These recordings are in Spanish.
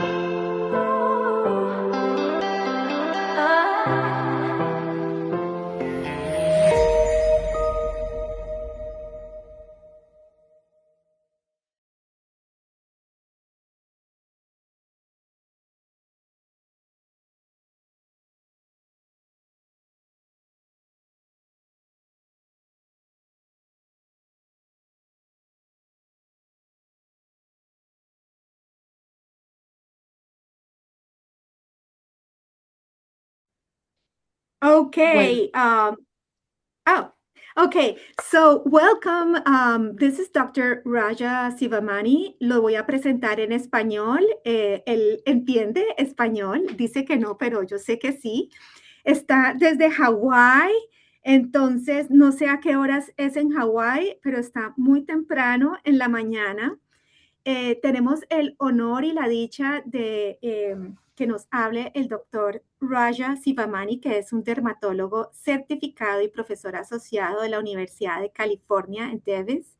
Bueno, Okay. Oh, okay. So, welcome. This is Dr. Raja Sivamani. Lo voy a presentar en español. Él entiende español. Dice que no, pero yo sé que sí. Está desde Hawái. Entonces, no sé a qué horas es en Hawái, pero está muy temprano en la mañana. Tenemos el honor y la dicha de que nos hable el doctor Raja Sivamani, que es un dermatólogo certificado y profesor asociado de la Universidad de California en Davis.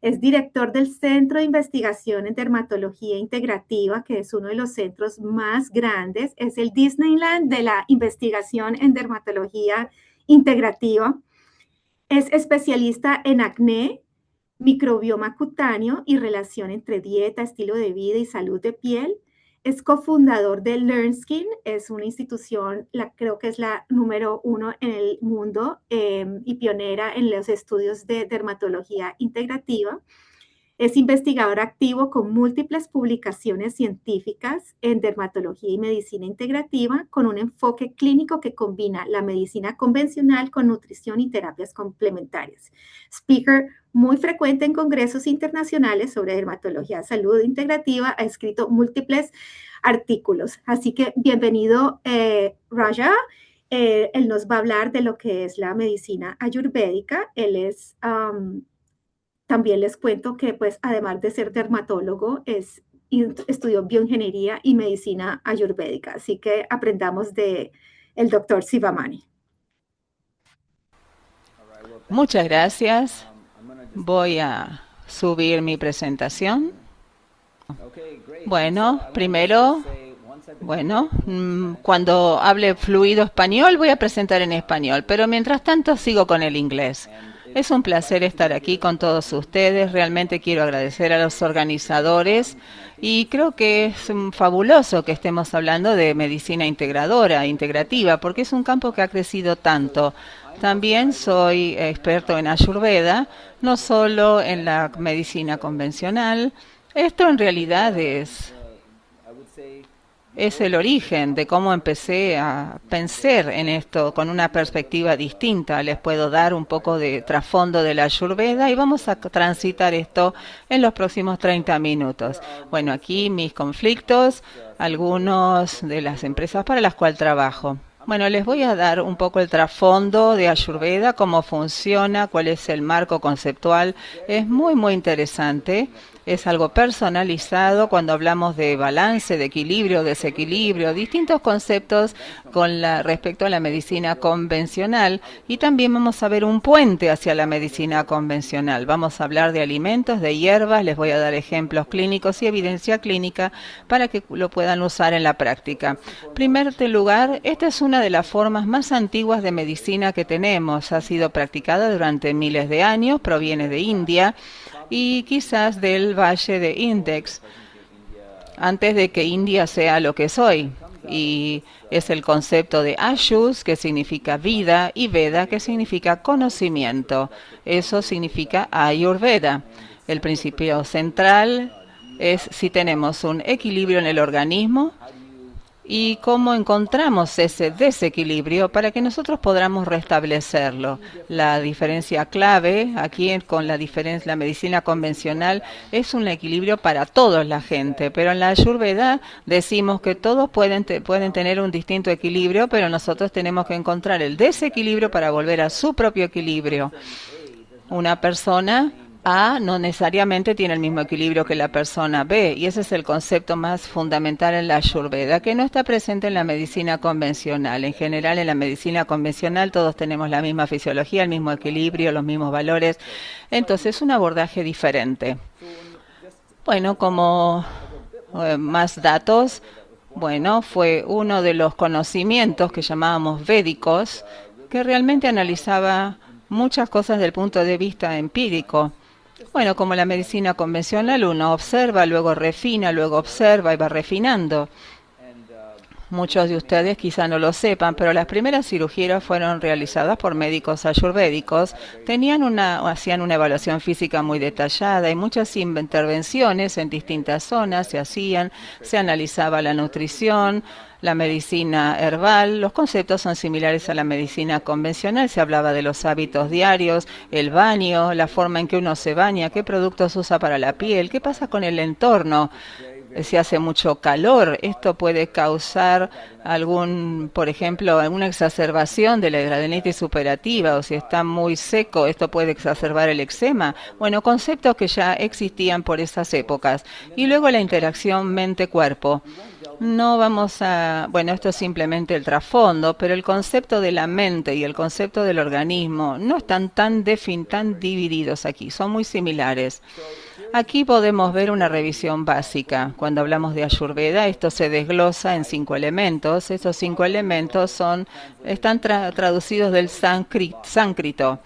Es director del Centro de Investigación en Dermatología Integrativa, que es uno de los centros más grandes. Es el Disneyland de la investigación en dermatología integrativa. Es especialista en acné, microbioma cutáneo y relación entre dieta, estilo de vida y salud de piel. Es cofundador de LearnSkin, es una institución, creo que es la número uno en el mundo y pionera en los estudios de dermatología integrativa. Es investigador activo con múltiples publicaciones científicas en dermatología y medicina integrativa, con un enfoque clínico que combina la medicina convencional con nutrición y terapias complementarias. Speaker muy frecuente en congresos internacionales sobre dermatología, salud integrativa, ha escrito múltiples artículos. Así que bienvenido, Raja. Él nos va a hablar de lo que es la medicina ayurvédica. Él es también les cuento que, pues, además de ser dermatólogo, estudió bioingeniería y medicina ayurvédica. Así que aprendamos de el doctor Sivamani. muchas gracias. Voy a subir mi presentación. Bueno, primero, cuando hable fluido español voy a presentar en español, pero mientras tanto sigo con el inglés. Es un placer estar aquí con todos ustedes. Realmente quiero agradecer a los organizadores y creo que es fabuloso que estemos hablando de medicina integradora, integrativa, porque es un campo que ha crecido tanto. También soy experto en Ayurveda, no solo en la medicina convencional. Esto en realidad es el origen de cómo empecé a pensar en esto con una perspectiva distinta. Les puedo dar un poco de trasfondo de la Ayurveda y vamos a transitar esto en los próximos 30 minutos. Bueno, aquí mis conflictos, algunos de las empresas para las cuales trabajo. Bueno, les voy a dar un poco el trasfondo de Ayurveda, cómo funciona, cuál es el marco conceptual. Es muy interesante. Es algo personalizado cuando hablamos de balance, de equilibrio, desequilibrio, distintos conceptos respecto a la medicina convencional. Y también vamos a ver un puente hacia la medicina convencional. Vamos a hablar de alimentos, de hierbas, les voy a dar ejemplos clínicos y evidencia clínica para que lo puedan usar en la práctica. En primer lugar, esta es una de las formas más antiguas de medicina que tenemos. Ha sido practicada durante miles de años, proviene de India y quizás del valle de Index, antes de que India sea lo que es hoy. Y es el concepto de Ayus, que significa vida, y Veda, que significa conocimiento. Eso significa Ayurveda. El principio central es si tenemos un equilibrio en el organismo, y cómo encontramos ese desequilibrio para que nosotros podamos restablecerlo. La diferencia clave aquí con la medicina convencional es un equilibrio para toda la gente, pero en la Ayurveda decimos que todos pueden tener un distinto equilibrio, pero nosotros tenemos que encontrar el desequilibrio para volver a su propio equilibrio. Una persona A no necesariamente tiene el mismo equilibrio que la persona B, y ese es el concepto más fundamental en la Ayurveda, que no está presente en la medicina convencional. En general, en la medicina convencional todos tenemos la misma fisiología, el mismo equilibrio, los mismos valores, entonces es un abordaje diferente. Bueno, como más datos. Bueno, fue uno de los conocimientos que llamábamos védicos, que realmente analizaba muchas cosas desde el punto de vista empírico. Bueno, como la medicina convencional, uno observa, luego refina, luego observa y va refinando. Muchos de ustedes quizá no lo sepan, pero las primeras cirugías fueron realizadas por médicos ayurvédicos. Hacían una evaluación física muy detallada y muchas intervenciones en distintas zonas se hacían. Se analizaba la nutrición, la medicina herbal. Los conceptos son similares a la medicina convencional. Se hablaba de los hábitos diarios, el baño, la forma en que uno se baña, qué productos usa para la piel, qué pasa con el entorno. Si hace mucho calor, esto puede causar por ejemplo, alguna exacerbación de la hidradenitis superativa, o si está muy seco, esto puede exacerbar el eczema. Bueno, conceptos que ya existían por esas épocas. Y luego la interacción mente-cuerpo. Bueno, esto es simplemente el trasfondo, pero el concepto de la mente y el concepto del organismo no están tan divididos aquí, son muy similares. Aquí podemos ver una revisión básica. Cuando hablamos de Ayurveda, esto se desglosa en 5 elementos. Estos 5 elementos están traducidos del sánscrito.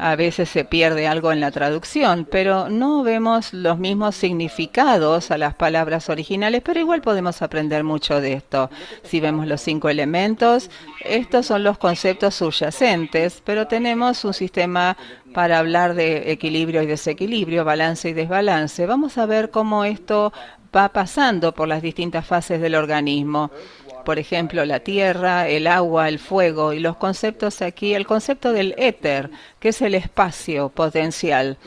A veces se pierde algo en la traducción, pero no vemos los mismos significados a las palabras originales, pero igual podemos aprender mucho de esto. Si vemos los 5 elementos, estos son los conceptos subyacentes, pero tenemos un sistema para hablar de equilibrio y desequilibrio, balance y desbalance. Vamos a ver cómo esto va pasando por las distintas fases del organismo. Por ejemplo, la tierra, el agua, el fuego y los conceptos aquí, el concepto del éter, que es el espacio potencial.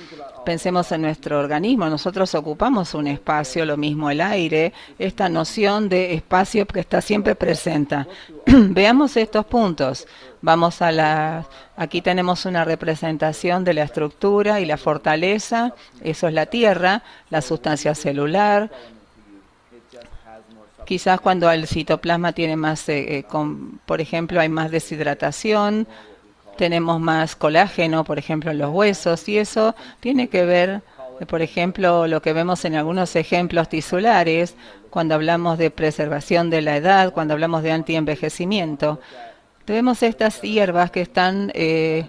Pensemos en nuestro organismo, nosotros ocupamos un espacio, lo mismo el aire, esta noción de espacio que está siempre presente. Veamos estos puntos. Aquí tenemos una representación de la estructura y la fortaleza, eso es la tierra, la sustancia celular. Quizás cuando el citoplasma tiene más, por ejemplo, hay más deshidratación, tenemos más colágeno, por ejemplo, en los huesos, y eso tiene que ver, por ejemplo, lo que vemos en algunos ejemplos tisulares, cuando hablamos de preservación de la edad, cuando hablamos de antienvejecimiento. Tenemos estas hierbas que están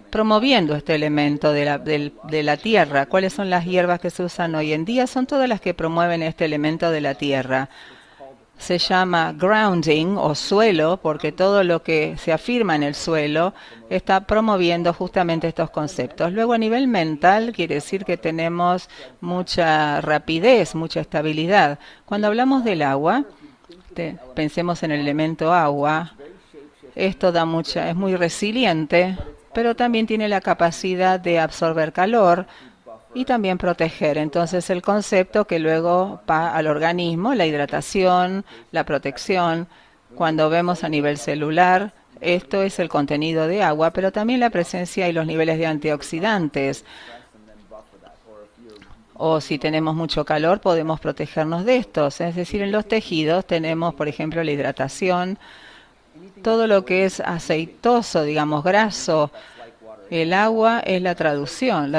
promoviendo este elemento de la tierra. ¿Cuáles son las hierbas que se usan hoy en día? Son todas las que promueven este elemento de la tierra. Se llama grounding o suelo porque todo lo que se afirma en el suelo está promoviendo justamente estos conceptos. Luego a nivel mental quiere decir que tenemos mucha rapidez, mucha estabilidad. Cuando hablamos del agua, pensemos en el elemento agua, esto es muy resiliente, pero también tiene la capacidad de absorber calor y también proteger. Entonces el concepto que luego va al organismo, la hidratación, la protección. Cuando vemos a nivel celular, esto es el contenido de agua, pero también la presencia y los niveles de antioxidantes. O si tenemos mucho calor, podemos protegernos de estos. Es decir, en los tejidos tenemos, por ejemplo, la hidratación, todo lo que es aceitoso, digamos, graso. El agua es la traducción.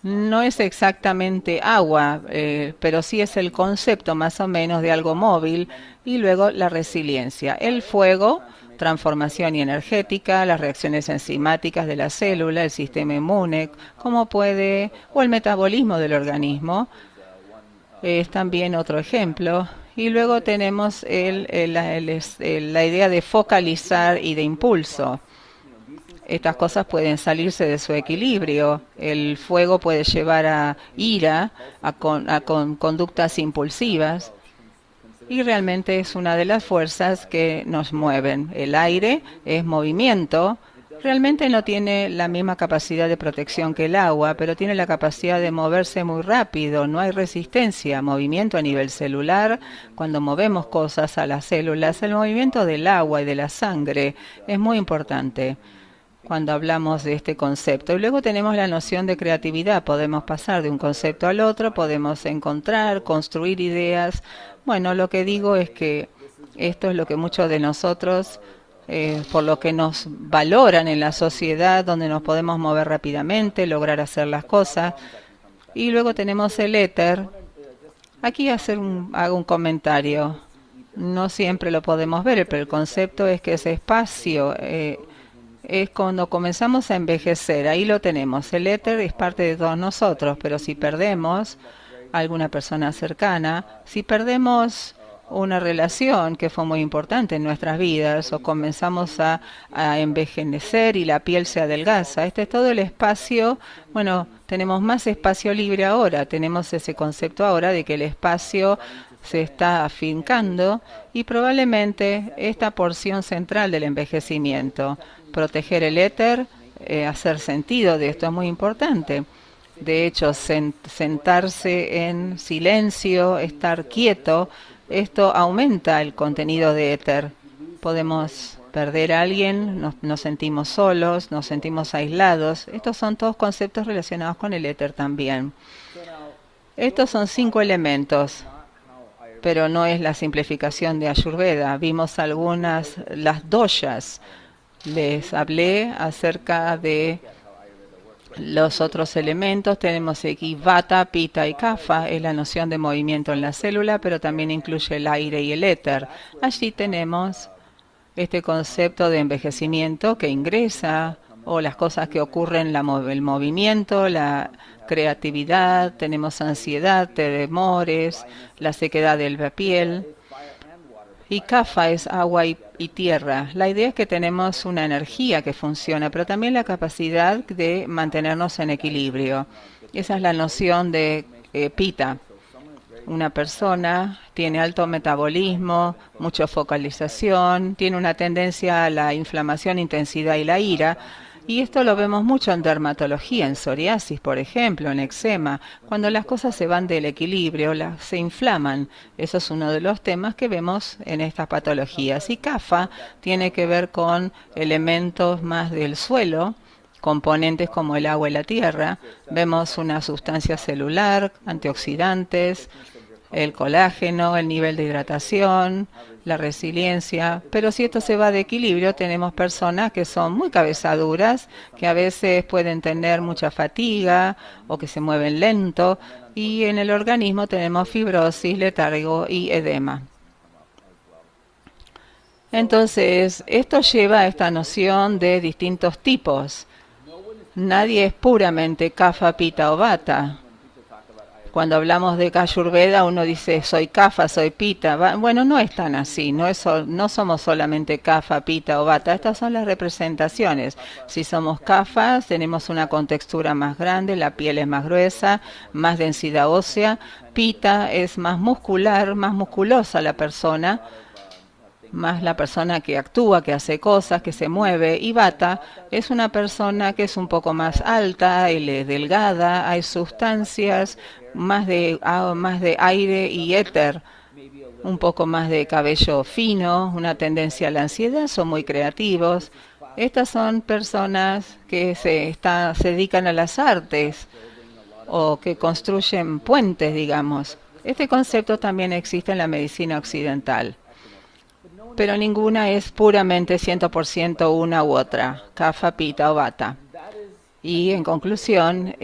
No es exactamente agua, pero sí es el concepto más o menos de algo móvil, y luego la resiliencia. El fuego, transformación y energética, las reacciones enzimáticas de la célula, el sistema inmune, o el metabolismo del organismo, es también otro ejemplo. Y luego tenemos la idea de focalizar y de impulso. Estas cosas pueden salirse de su equilibrio. El fuego puede llevar a ira, a conductas impulsivas, y realmente es una de las fuerzas que nos mueven. El aire es movimiento. Realmente no tiene la misma capacidad de protección que el agua, pero tiene la capacidad de moverse muy rápido. No hay resistencia, movimiento a nivel celular. Cuando movemos cosas a las células, el movimiento del agua y de la sangre es muy importante cuando hablamos de este concepto. Y luego tenemos la noción de creatividad. Podemos pasar de un concepto al otro, podemos encontrar, construir ideas. Bueno, lo que digo es que esto es lo que muchos de nosotros, por lo que nos valoran en la sociedad, donde nos podemos mover rápidamente, lograr hacer las cosas. Y luego tenemos el éter. Aquí hago un comentario. No siempre lo podemos ver, pero el concepto es que ese espacio es cuando comenzamos a envejecer. Ahí lo tenemos. El éter es parte de todos nosotros, pero si perdemos a alguna persona cercana, si perdemos una relación que fue muy importante en nuestras vidas o comenzamos a envejecer y la piel se adelgaza, este es todo el espacio. Bueno, tenemos más espacio libre ahora, tenemos ese concepto ahora de que el espacio se está afincando y probablemente esta porción central del envejecimiento, proteger el éter, hacer sentido de esto es muy importante. De hecho, sentarse en silencio, estar quieto, esto aumenta el contenido de éter. Podemos perder a alguien, nos sentimos solos, nos sentimos aislados. Estos son todos conceptos relacionados con el éter también. Estos son 5 elementos, pero no es la simplificación de Ayurveda. Vimos las doshas. Les hablé acerca de los otros elementos. Tenemos aquí Vata, Pitta y Kapha, es la noción de movimiento en la célula, pero también incluye el aire y el éter. Allí tenemos este concepto de envejecimiento que ingresa, o las cosas que ocurren, el movimiento, la creatividad, tenemos ansiedad, temores, la sequedad de la piel. Y Kapha es agua y tierra. La idea es que tenemos una energía que funciona, pero también la capacidad de mantenernos en equilibrio. Esa es la noción de Pitta. Una persona tiene alto metabolismo, mucha focalización, tiene una tendencia a la inflamación, intensidad y la ira. Y esto lo vemos mucho en dermatología, en psoriasis, por ejemplo, en eczema. Cuando las cosas se van del equilibrio, se inflaman. Eso es uno de los temas que vemos en estas patologías. Y Kapha tiene que ver con elementos más del suelo, componentes como el agua y la tierra. Vemos una sustancia celular, antioxidantes, el colágeno, el nivel de hidratación, la resiliencia. Pero si esto se va de equilibrio, tenemos personas que son muy cabezaduras, que a veces pueden tener mucha fatiga o que se mueven lento. Y en el organismo tenemos fibrosis, letargo y edema. Entonces, esto lleva a esta noción de distintos tipos. Nadie es puramente Kapha, Pitta o Vata. Cuando hablamos de Ayurveda, uno dice, soy Kapha, soy Pitta. Bueno, no es tan así. No somos solamente Kapha, Pitta o Vata. Estas son las representaciones. Si somos Kapha, tenemos una contextura más grande, la piel es más gruesa, más densidad ósea. Pitta es más muscular, más musculosa la persona, más la persona que actúa, que hace cosas, que se mueve. Y Vata es una persona que es un poco más alta, él es delgada, hay sustancias, más de aire y éter, un poco más de cabello fino, una tendencia a la ansiedad, son muy creativos. Estas son personas que se dedican a las artes o que construyen puentes, digamos. Este concepto también existe en la medicina occidental. Pero ninguna es puramente 100% una u otra, Kapha, Pitta o Vata. Y en conclusión,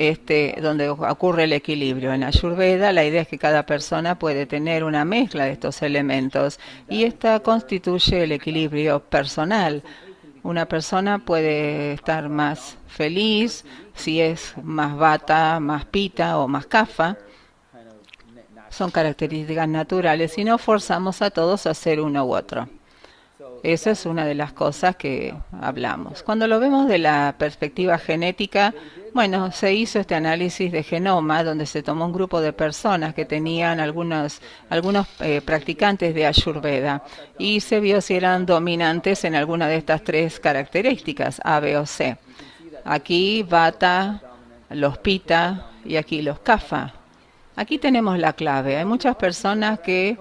donde ocurre el equilibrio. En Ayurveda, la idea es que cada persona puede tener una mezcla de estos elementos y esta constituye el equilibrio personal. Una persona puede estar más feliz si es más Vata, más Pitta o más Kapha. Son características naturales y no forzamos a todos a hacer uno u otro. Esa es una de las cosas que hablamos. Cuando lo vemos de la perspectiva genética, bueno, se hizo este análisis de genoma donde se tomó un grupo de personas que tenían algunos practicantes de Ayurveda y se vio si eran dominantes en alguna de estas 3 características, A, B o C. Aquí Vata, los Pitta y aquí los Kapha. Aquí tenemos la clave. Hay muchas personas que,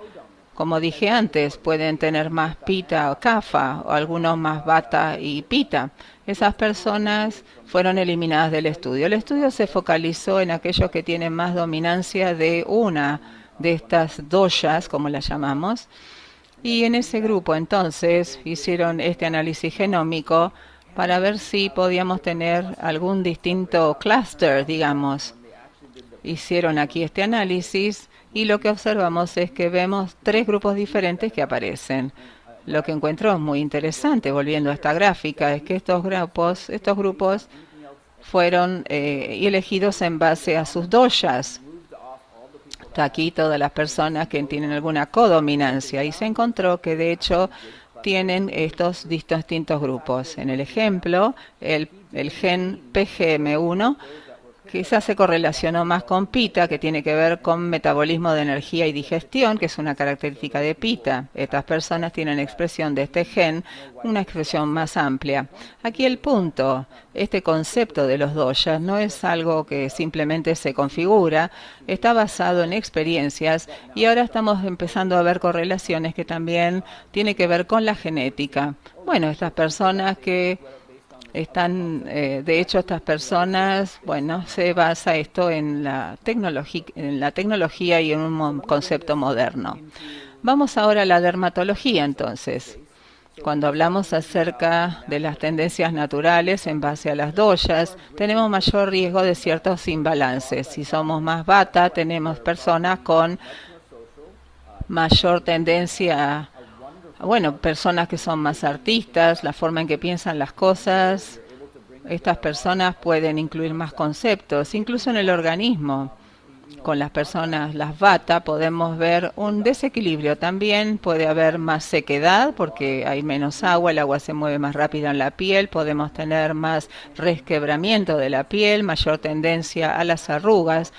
como dije antes, pueden tener más Pitta o Kapha, o algunos más Vata y Pitta. Esas personas fueron eliminadas del estudio. El estudio se focalizó en aquellos que tienen más dominancia de una de estas doshas, como las llamamos. Y en ese grupo, entonces, hicieron este análisis genómico para ver si podíamos tener algún distinto clúster, digamos. Hicieron aquí este análisis y lo que observamos es que vemos 3 grupos diferentes que aparecen. Lo que encuentro muy interesante, volviendo a esta gráfica, es que estos grupos fueron elegidos en base a sus doshas. Está aquí todas las personas que tienen alguna codominancia y se encontró que de hecho tienen estos distintos grupos. En el ejemplo, el gen PGM1 quizás se correlacionó más con Pita, que tiene que ver con metabolismo de energía y digestión, que es una característica de Pita. Estas personas tienen expresión de este gen, una expresión más amplia. Aquí el punto, este concepto de los doshas no es algo que simplemente se configura, está basado en experiencias y ahora estamos empezando a ver correlaciones que también tienen que ver con la genética. Bueno, estas personas que de hecho, estas personas, bueno, se basa esto en la tecnología y en un concepto moderno. Vamos ahora a la dermatología, entonces. Cuando hablamos acerca de las tendencias naturales en base a las doshas, tenemos mayor riesgo de ciertos imbalances. Si somos más vata, tenemos personas con mayor tendencia bueno, personas que son más artistas, la forma en que piensan las cosas. Estas personas pueden incluir más conceptos, incluso en el organismo. Con las personas, las vata, podemos ver un desequilibrio. También puede haber más sequedad porque hay menos agua, el agua se mueve más rápido en la piel, podemos tener más resquebramiento de la piel, mayor tendencia a las arrugas.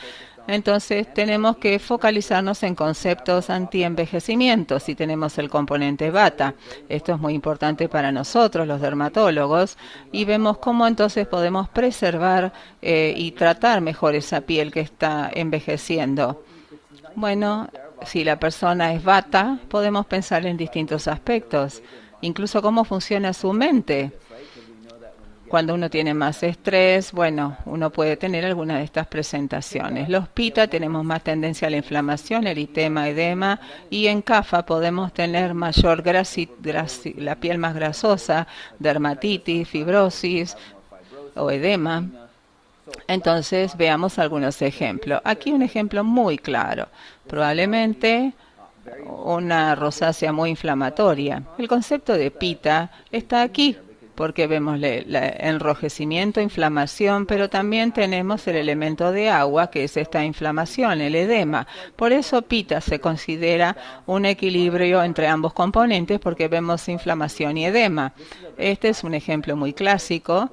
Entonces tenemos que focalizarnos en conceptos anti-envejecimiento si tenemos el componente vata. Esto es muy importante para nosotros, los dermatólogos, y vemos cómo entonces podemos preservar y tratar mejor esa piel que está envejeciendo. Bueno, si la persona es vata, podemos pensar en distintos aspectos, incluso cómo funciona su mente. Cuando uno tiene más estrés, bueno, uno puede tener alguna de estas presentaciones. Los pita tenemos más tendencia a la inflamación, eritema, edema, y en kapha podemos tener mayor la piel más grasosa, dermatitis, fibrosis o edema. Entonces, veamos algunos ejemplos. Aquí un ejemplo muy claro. Probablemente una rosácea muy inflamatoria. El concepto de pita está aquí, porque vemos el enrojecimiento, inflamación, pero también tenemos el elemento de agua, que es esta inflamación, el edema. Por eso pita se considera un equilibrio entre ambos componentes, porque vemos inflamación y edema. Este es un ejemplo muy clásico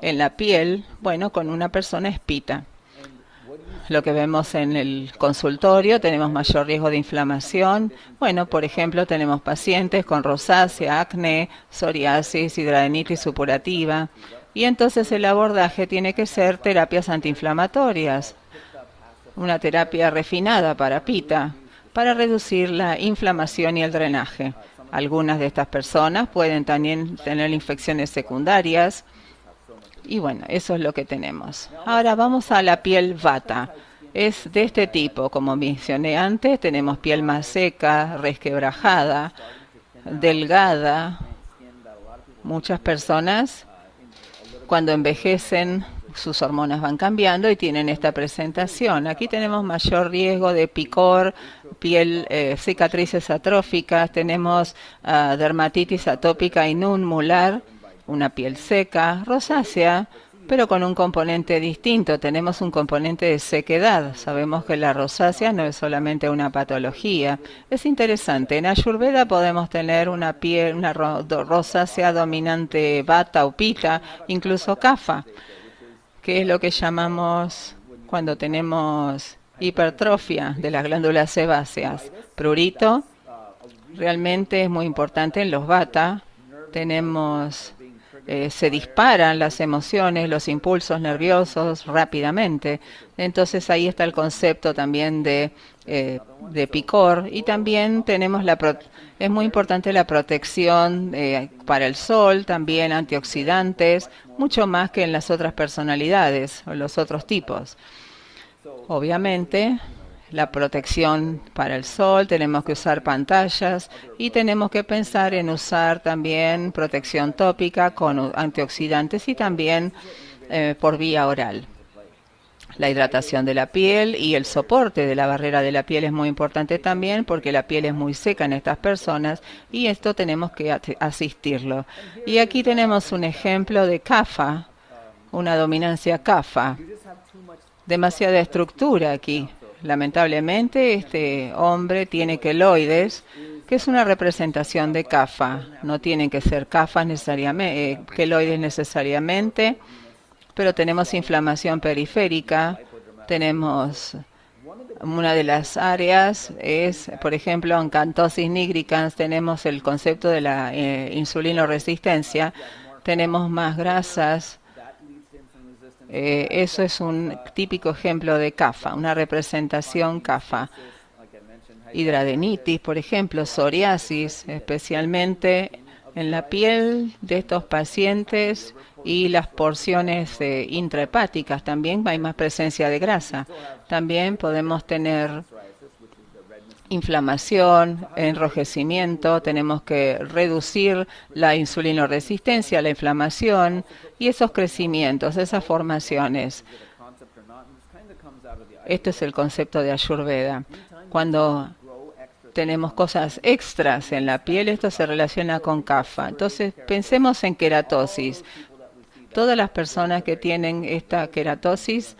en la piel, bueno, con una persona es pita. Lo que vemos en el consultorio, tenemos mayor riesgo de inflamación. Bueno, por ejemplo, tenemos pacientes con rosácea, acné, psoriasis, hidradenitis supurativa. Y entonces el abordaje tiene que ser terapias antiinflamatorias. Una terapia refinada para pita, para reducir la inflamación y el drenaje. Algunas de estas personas pueden también tener infecciones secundarias. Y bueno, eso es lo que tenemos. Ahora vamos a la piel vata. Es de este tipo, como mencioné antes, tenemos piel más seca, resquebrajada, delgada. Muchas personas, cuando envejecen, sus hormonas van cambiando y tienen esta presentación. Aquí tenemos mayor riesgo de picor, piel, cicatrices atróficas, tenemos dermatitis atópica inmunmular, una piel seca, rosácea, pero con un componente distinto. Tenemos un componente de sequedad. Sabemos que la rosácea no es solamente una patología. Es interesante. En Ayurveda podemos tener una piel, una rosácea dominante vata o pita, incluso kapha, que es lo que llamamos cuando tenemos hipertrofia de las glándulas sebáceas. Prurito realmente es muy importante en los vata. Tenemos se disparan las emociones, los impulsos nerviosos rápidamente. Entonces ahí está el concepto también de picor, y también tenemos es muy importante la protección para el sol, también antioxidantes, mucho más que en las otras personalidades o los otros tipos. Obviamente, la protección para el sol, tenemos que usar pantallas y tenemos que pensar en usar también protección tópica con antioxidantes y también por vía oral. La hidratación de la piel y el soporte de la barrera de la piel es muy importante también porque la piel es muy seca en estas personas y esto tenemos que asistirlo. Y aquí tenemos un ejemplo de CAFA, una dominancia CAFA. Demasiada estructura aquí. Lamentablemente este hombre tiene queloides, que es una representación de CAFA. No tienen que ser CAFA necesariamente, queloides necesariamente, pero tenemos inflamación periférica, tenemos una de las áreas es, por ejemplo, en cantosis nigricans tenemos el concepto de la insulinoresistencia, tenemos más grasas, eso es un típico ejemplo de CAFA, una representación CAFA. Hidradenitis, por ejemplo, psoriasis, especialmente en la piel de estos pacientes y las porciones intrahepáticas. También hay más presencia de grasa. También podemos tener inflamación, enrojecimiento, tenemos que reducir la insulinoresistencia, la inflamación y esos crecimientos, esas formaciones. Esto es el concepto de Ayurveda. Cuando tenemos cosas extras en la piel, esto se relaciona con CAFA. Entonces, pensemos en queratosis. Todas las personas que tienen esta queratosis,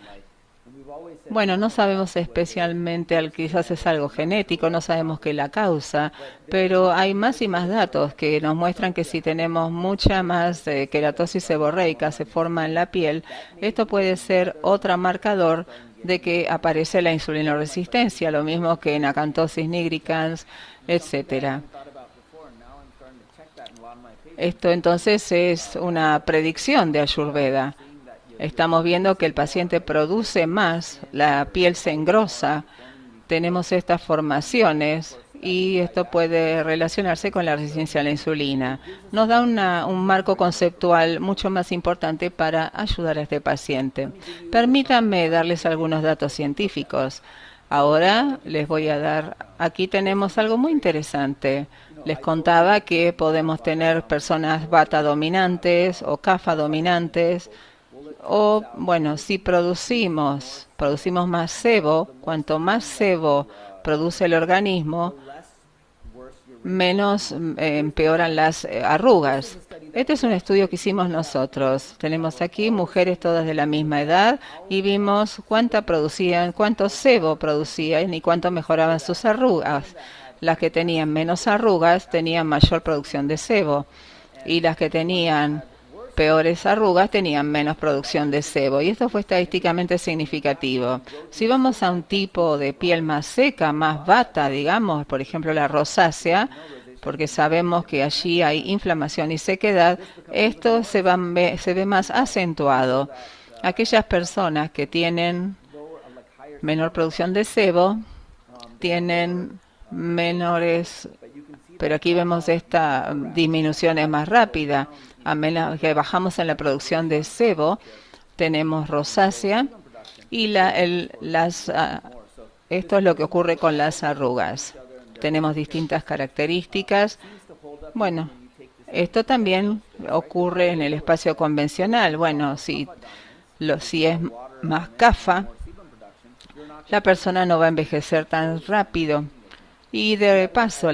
bueno, no sabemos especialmente, quizás es algo genético, no sabemos qué la causa, pero hay más y más datos que nos muestran que si tenemos mucha más queratosis seborreica se forma en la piel, esto puede ser otro marcador de que aparece la insulinoresistencia, lo mismo que en acantosis nigricans, etcétera. Esto entonces es una predicción de Ayurveda. Estamos viendo que el paciente produce más, la piel se engrosa, tenemos estas formaciones y esto puede relacionarse con la resistencia a la insulina. Nos da un marco conceptual mucho más importante para ayudar a este paciente. Permítanme darles algunos datos científicos. Ahora les voy a dar, aquí tenemos algo muy interesante. Les contaba que podemos tener personas Vata dominantes o Kapha dominantes, o bueno, si producimos más sebo, cuanto más sebo produce el organismo, menos empeoran las arrugas. Este es un estudio que hicimos nosotros. Tenemos aquí mujeres todas de la misma edad y vimos cuánto sebo producían y cuánto mejoraban sus arrugas. Las que tenían menos arrugas tenían mayor producción de sebo y las que tenían peores arrugas tenían menos producción de sebo, y esto fue estadísticamente significativo. Si vamos a un tipo de piel más seca, más vata, digamos, por ejemplo la rosácea, porque sabemos que allí hay inflamación y sequedad, esto se ve más acentuado. Aquellas personas que tienen menor producción de sebo tienen menores, pero aquí vemos esta disminución es más rápida. A menos que bajamos en la producción de sebo, tenemos rosácea y esto es lo que ocurre con las arrugas. Tenemos distintas características. Bueno, esto también ocurre en el espacio convencional. Bueno, si es más CAFA, la persona no va a envejecer tan rápido. Y de paso,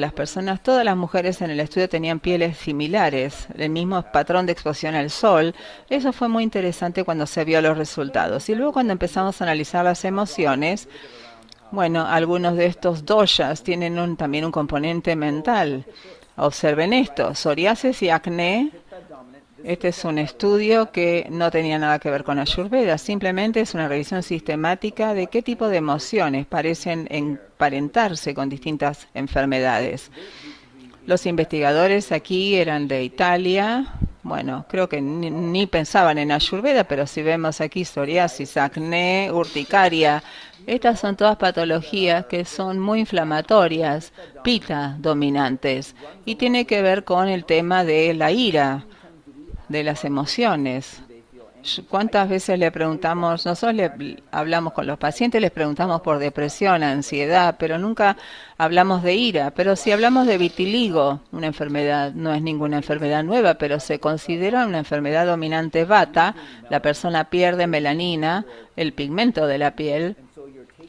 todas las mujeres en el estudio tenían pieles similares, el mismo patrón de exposición al sol. Eso fue muy interesante cuando se vio los resultados. Y luego cuando empezamos a analizar las emociones, bueno, algunos de estos doshas tienen también un componente mental. Observen esto, psoriasis y acné. Este es un estudio que no tenía nada que ver con Ayurveda, simplemente es una revisión sistemática de qué tipo de emociones parecen emparentarse con distintas enfermedades. Los investigadores aquí eran de Italia, bueno, creo que ni pensaban en Ayurveda, pero si vemos aquí psoriasis, acné, urticaria, estas son todas patologías que son muy inflamatorias, Pitta dominantes, y tiene que ver con el tema de la ira, de las emociones. ¿Cuántas veces le preguntamos, nosotros hablamos con los pacientes, les preguntamos por depresión, ansiedad, pero nunca hablamos de ira? Pero si hablamos de vitiligo, una enfermedad, no es ninguna enfermedad nueva, pero se considera una enfermedad dominante Vata, la persona pierde melanina, el pigmento de la piel.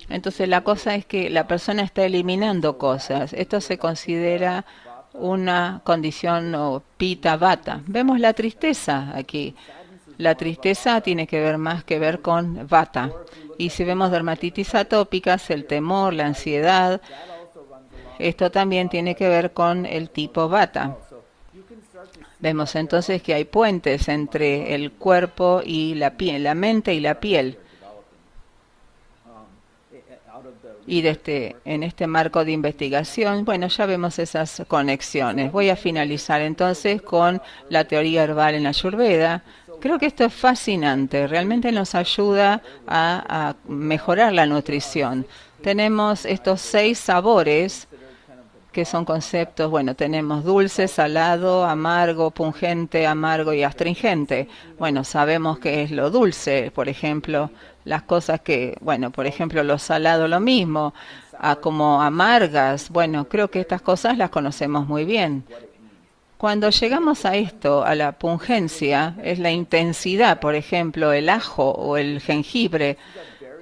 Entonces la cosa es que la persona está eliminando cosas. Esto se considera una condición o pita vata. Vemos la tristeza aquí. La tristeza tiene que ver más que ver con vata. Y si vemos dermatitis atópicas, el temor, la ansiedad, esto también tiene que ver con el tipo vata. Vemos entonces que hay puentes entre el cuerpo y la piel, la mente y la piel. Y en este marco de investigación, bueno, ya vemos esas conexiones. Voy a finalizar entonces con la teoría herbal en Ayurveda. Creo que esto es fascinante, realmente nos ayuda a mejorar la nutrición. Tenemos estos 6 sabores que son conceptos, bueno, tenemos dulce, salado, amargo, pungente, amargo y astringente. Bueno, sabemos qué es lo dulce, por ejemplo, las cosas que, bueno, por ejemplo, lo salado lo mismo, como amargas, bueno, creo que estas cosas las conocemos muy bien. Cuando llegamos a esto, a la pungencia, es la intensidad, por ejemplo, el ajo o el jengibre.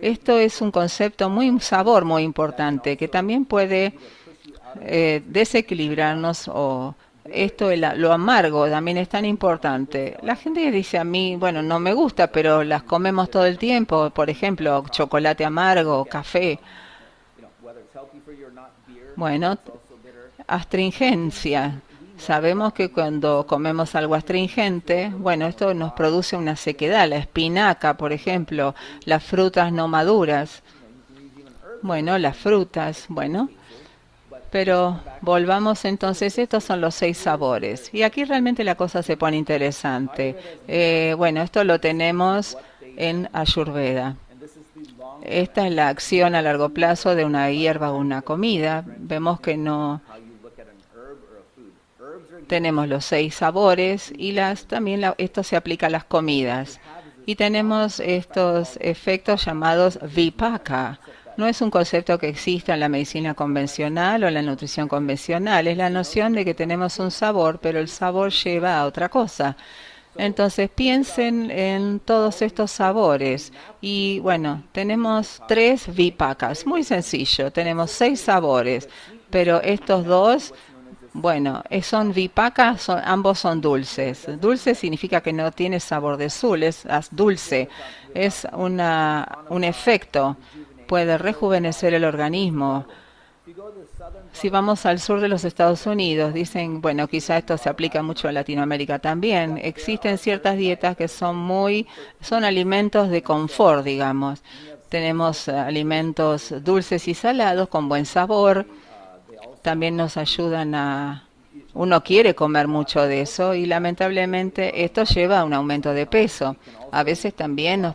Esto es un concepto un sabor muy importante que también puede desequilibrarnos o lo amargo también es tan importante. La gente dice a mí, bueno, no me gusta, pero las comemos todo el tiempo, por ejemplo, chocolate amargo, café. Bueno, astringencia. Sabemos que cuando comemos algo astringente, bueno, esto nos produce una sequedad. La espinaca, por ejemplo, las frutas no maduras. Bueno, las frutas, bueno. Pero volvamos entonces, estos son los 6 sabores. Y aquí realmente la cosa se pone interesante. Bueno, esto lo tenemos en Ayurveda. Esta es la acción a largo plazo de una hierba o una comida. Vemos que no tenemos los 6 sabores y también esto se aplica a las comidas. Y tenemos estos efectos llamados vipaka. No es un concepto que exista en la medicina convencional o en la nutrición convencional, es la noción de que tenemos un sabor, pero el sabor lleva a otra cosa. Entonces piensen en todos estos sabores y bueno, tenemos 3 vipakas, muy sencillo, tenemos 6 sabores, pero estos 2, bueno, son vipakas, ambos son dulces. Dulce significa que no tiene sabor de azul, es dulce, es un efecto. Puede rejuvenecer el organismo. Si vamos al sur de los Estados Unidos, dicen, bueno, quizá esto se aplica mucho a Latinoamérica también. Existen ciertas dietas que son alimentos de confort, digamos. Tenemos alimentos dulces y salados con buen sabor. También nos ayudan uno quiere comer mucho de eso y lamentablemente esto lleva a un aumento de peso. A veces también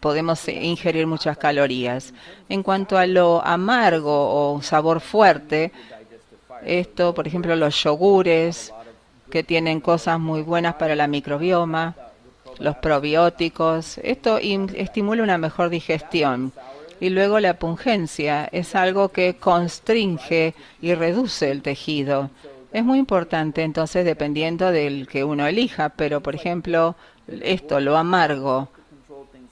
podemos ingerir muchas calorías. En cuanto a lo amargo o sabor fuerte, esto, por ejemplo, los yogures, que tienen cosas muy buenas para la microbioma, los probióticos, esto estimula una mejor digestión. Y luego la pungencia es algo que constringe y reduce el tejido. Es muy importante, entonces, dependiendo del que uno elija, pero, por ejemplo, lo amargo,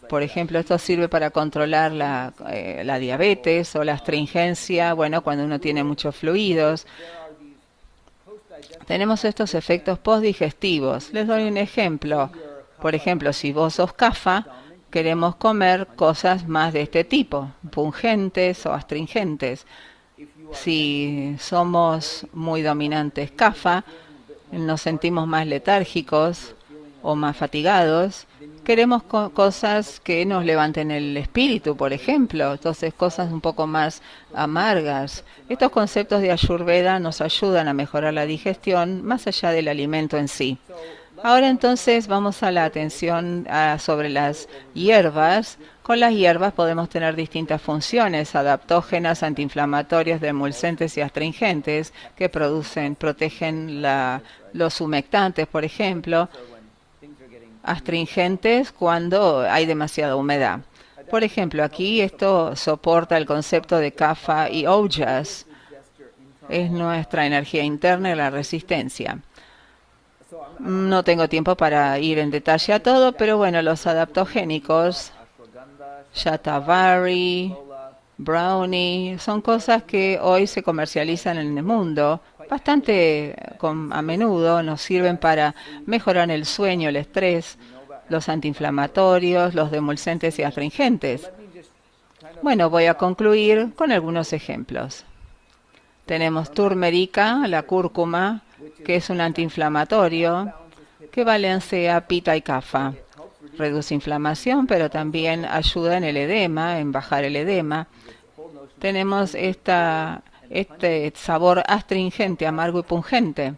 por ejemplo, esto sirve para controlar la diabetes o la astringencia, bueno, cuando uno tiene muchos fluidos. Tenemos estos efectos postdigestivos. Les doy un ejemplo. Por ejemplo, si vos sos CAFA, queremos comer cosas más de este tipo, pungentes o astringentes. Si somos muy dominantes CAFA, nos sentimos más letárgicos o más fatigados, queremos cosas que nos levanten el espíritu, por ejemplo, entonces cosas un poco más amargas. Estos conceptos de Ayurveda nos ayudan a mejorar la digestión más allá del alimento en sí. Ahora entonces vamos a la atención sobre las hierbas. Con las hierbas podemos tener distintas funciones, adaptógenas, antiinflamatorias, demulcentes y astringentes que protegen los humectantes, por ejemplo. astringentes cuando hay demasiada humedad. Por ejemplo, aquí esto soporta el concepto de kapha y ojas. Es nuestra energía interna y la resistencia. No tengo tiempo para ir en detalle a todo, pero bueno, los adaptogénicos, Shatavari, Brownie, son cosas que hoy se comercializan en el mundo. Bastante a menudo nos sirven para mejorar el sueño, el estrés, los antiinflamatorios, los demulcentes y astringentes. Bueno, voy a concluir con algunos ejemplos. Tenemos turmerica, la cúrcuma, que es un antiinflamatorio que balancea pita y kapha. Reduce inflamación, pero también ayuda en el edema, en bajar el edema. Tenemos este sabor astringente, amargo y pungente.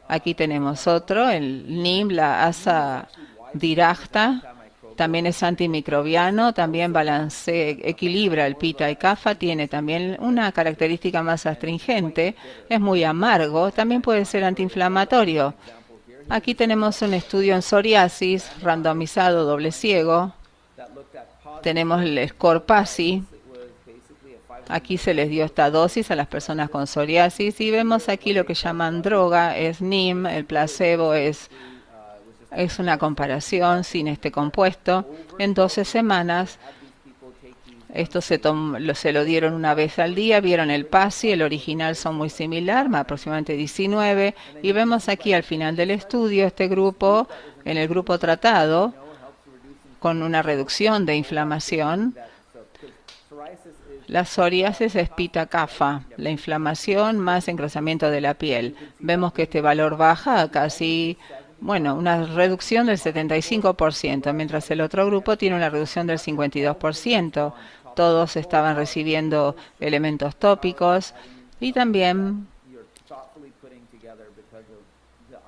Aquí tenemos otro, el neem, la azadirachta. También es antimicrobiano, también equilibra el pita y kapha, tiene también una característica más astringente, es muy amargo, también puede ser antiinflamatorio. Aquí tenemos un estudio en psoriasis, randomizado, doble ciego. Tenemos el Scorpasi. Aquí se les dio esta dosis a las personas con psoriasis y vemos aquí lo que llaman droga, es neem, el placebo es una comparación sin este compuesto. En 12 semanas, esto se lo dieron una vez al día, vieron el PASI, el original son muy similar, aproximadamente 19, y vemos aquí al final del estudio este grupo, en el grupo tratado, con una reducción de inflamación. La psoriasis es pita kapha, la inflamación más engrosamiento de la piel. Vemos que este valor baja a casi, una reducción del 75%, mientras el otro grupo tiene una reducción del 52%. Todos estaban recibiendo elementos tópicos y también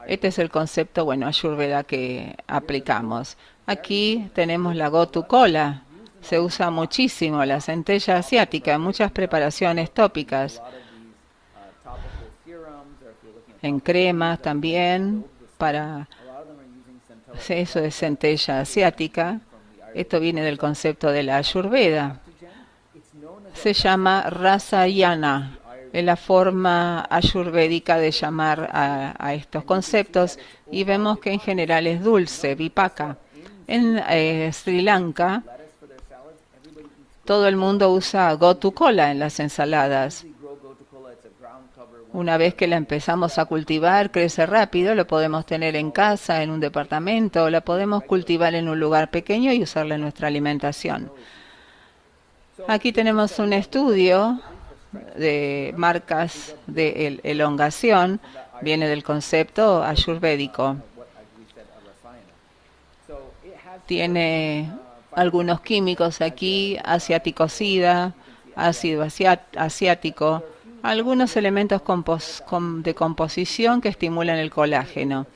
este es el concepto, Ayurveda que aplicamos. Aquí tenemos la Gotu Kola. Se usa muchísimo la centella asiática en muchas preparaciones tópicas. En cremas también, eso es centella asiática. Esto viene del concepto de la Ayurveda. Se llama Rasayana, es la forma ayurvédica de llamar a estos conceptos, y vemos que en general es dulce, vipaka. En Sri Lanka, todo el mundo usa Gotu Kola en las ensaladas. Una vez que la empezamos a cultivar, crece rápido, lo podemos tener en casa, en un departamento, la podemos cultivar en un lugar pequeño y usarla en nuestra alimentación. Aquí tenemos un estudio de marcas de elongación, viene del concepto ayurvédico. Tiene algunos químicos aquí, asiaticosida, ácido asiático, algunos elementos de composición que estimulan el colágeno.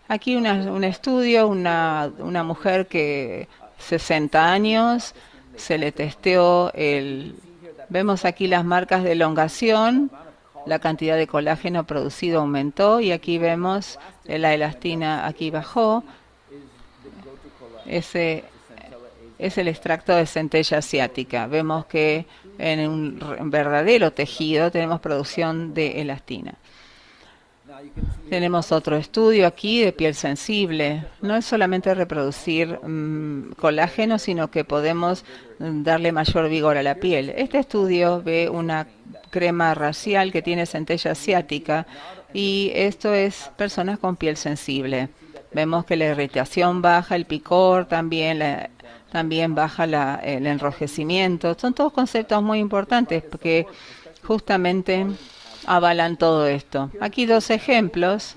Aquí un estudio, una mujer que 60 años, se le testeó vemos aquí las marcas de elongación, la cantidad de colágeno producido aumentó y aquí vemos la elastina, aquí bajó. Ese es el extracto de centella asiática. Vemos que en un verdadero tejido tenemos producción de elastina. Tenemos otro estudio aquí de piel sensible. No es solamente reproducir colágeno, sino que podemos darle mayor vigor a la piel. Este estudio ve una crema racial que tiene centella asiática y esto es personas con piel sensible. Vemos que la irritación baja, el picor también baja el enrojecimiento. Son todos conceptos muy importantes porque justamente avalan todo esto. Aquí 2 ejemplos.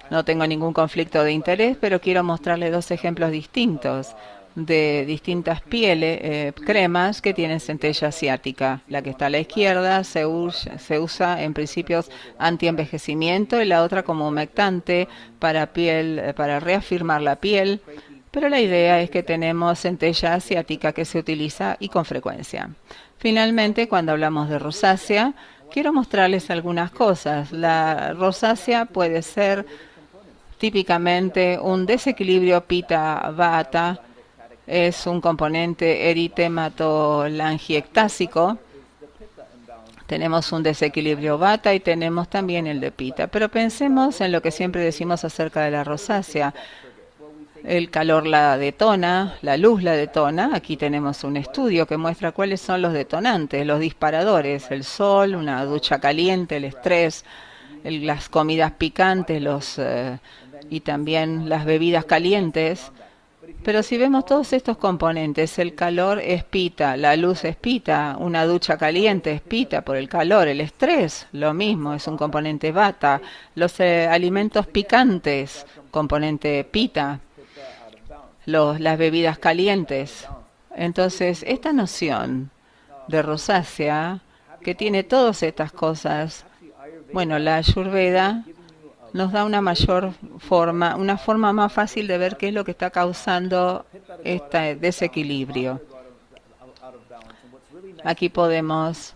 No tengo ningún conflicto de interés, pero quiero mostrarles 2 ejemplos distintos de distintas pieles, cremas que tienen centella asiática. La que está a la izquierda se usa en principios anti-envejecimiento y la otra como humectante para reafirmar la piel. Pero la idea es que tenemos centella asiática que se utiliza y con frecuencia. Finalmente, cuando hablamos de rosácea, quiero mostrarles algunas cosas. La rosácea puede ser Típicamente, un desequilibrio pita-vata es un componente eritemato-langiectásico. Tenemos un desequilibrio vata y tenemos también el de pita. Pero pensemos en lo que siempre decimos acerca de la rosácea. El calor la detona, la luz la detona. Aquí tenemos un estudio que muestra cuáles son los detonantes, los disparadores: el sol, una ducha caliente, el estrés, las comidas picantes, y también las bebidas calientes. Pero si vemos todos estos componentes, el calor es pita, la luz es pita, una ducha caliente es pita por el calor, el estrés, lo mismo, es un componente vata, los alimentos picantes, componente pita, las bebidas calientes. Entonces, esta noción de rosácea, que tiene todas estas cosas, bueno, la Ayurveda nos da una forma más fácil de ver qué es lo que está causando este desequilibrio. Aquí podemos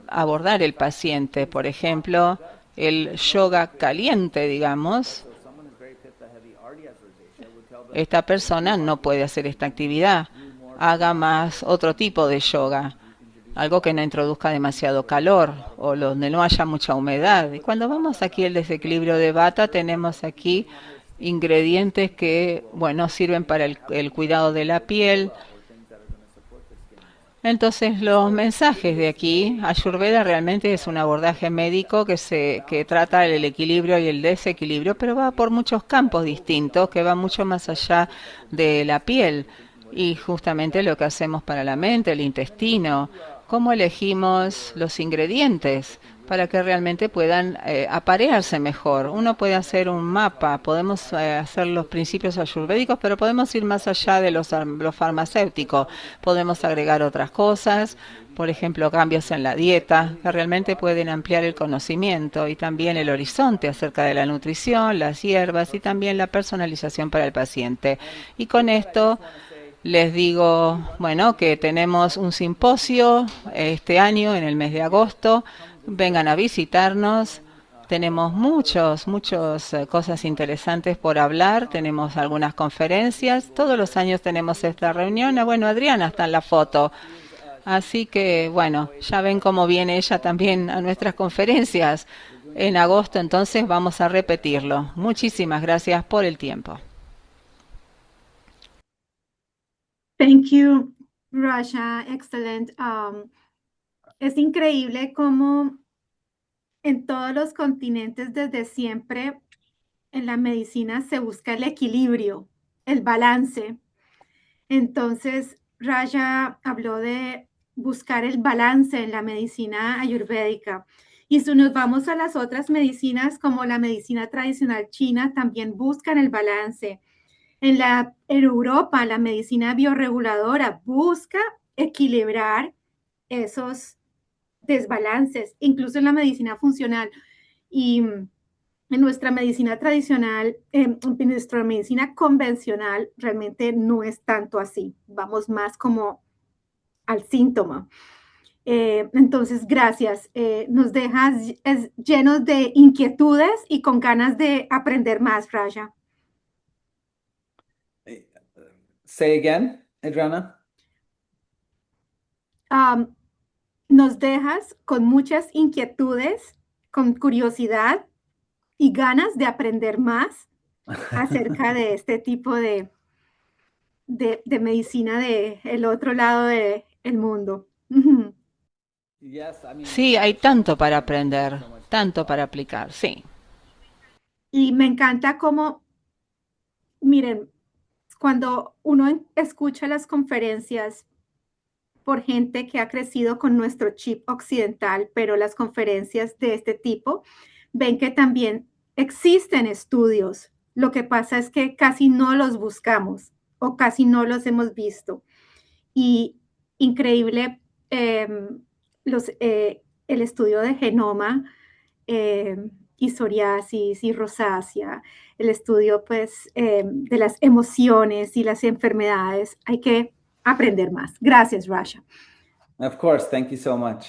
abordar el paciente, por ejemplo, el yoga caliente, digamos. Esta persona no puede hacer esta actividad. Haga más otro tipo de yoga, algo que no introduzca demasiado calor o donde no haya mucha humedad. Y cuando vamos aquí al desequilibrio de Vata, tenemos aquí ingredientes que, bueno, sirven para el cuidado de la piel. Entonces, los mensajes de aquí, Ayurveda realmente es un abordaje médico que trata el equilibrio y el desequilibrio, pero va por muchos campos distintos, que va mucho más allá de la piel. Y justamente lo que hacemos para la mente, el intestino, cómo elegimos los ingredientes para que realmente puedan aparearse mejor. Uno puede hacer un mapa, podemos hacer los principios ayurvédicos, pero podemos ir más allá de los farmacéuticos. Podemos agregar otras cosas, por ejemplo, cambios en la dieta, que realmente pueden ampliar el conocimiento y también el horizonte acerca de la nutrición, las hierbas y también la personalización para el paciente. Y con esto les digo, bueno, que tenemos un simposio este año en el mes de agosto. Vengan a visitarnos. Tenemos muchas cosas interesantes por hablar. Tenemos algunas conferencias. Todos los años tenemos esta reunión. Bueno, Adriana está en la foto. Así que, bueno, ya ven cómo viene ella también a nuestras conferencias en agosto. Entonces vamos a repetirlo. Muchísimas gracias por el tiempo. Thank you, Rasha. Excellent. Es increíble cómo en todos los continentes desde siempre en la medicina se busca el equilibrio, el balance. Entonces, Rasha habló de buscar el balance en la medicina ayurvédica. Y si nos vamos a las otras medicinas, como la medicina tradicional china, también buscan el balance. En Europa, la medicina bioreguladora busca equilibrar esos desbalances, incluso en la medicina funcional. Y en nuestra medicina tradicional, en nuestra medicina convencional, realmente no es tanto así. Vamos más como al síntoma. Entonces, gracias. Nos dejas llenos de inquietudes y con ganas de aprender más, Rasha. Say again, Adriana. Nos dejas con muchas inquietudes, con curiosidad y ganas de aprender más acerca de este tipo de medicina del otro lado del mundo. Sí, hay tanto para aprender, tanto para aplicar, sí. Y me encanta cómo, miren, cuando uno escucha las conferencias por gente que ha crecido con nuestro chip occidental, pero las conferencias de este tipo, ven que también existen estudios. Lo que pasa es que casi no los buscamos o casi no los hemos visto. Y increíble el estudio de genoma y psoriasis y rosácea, el estudio pues de las emociones y las enfermedades. Hay que aprender más. Gracias, Rasha. Of course, thank you so much.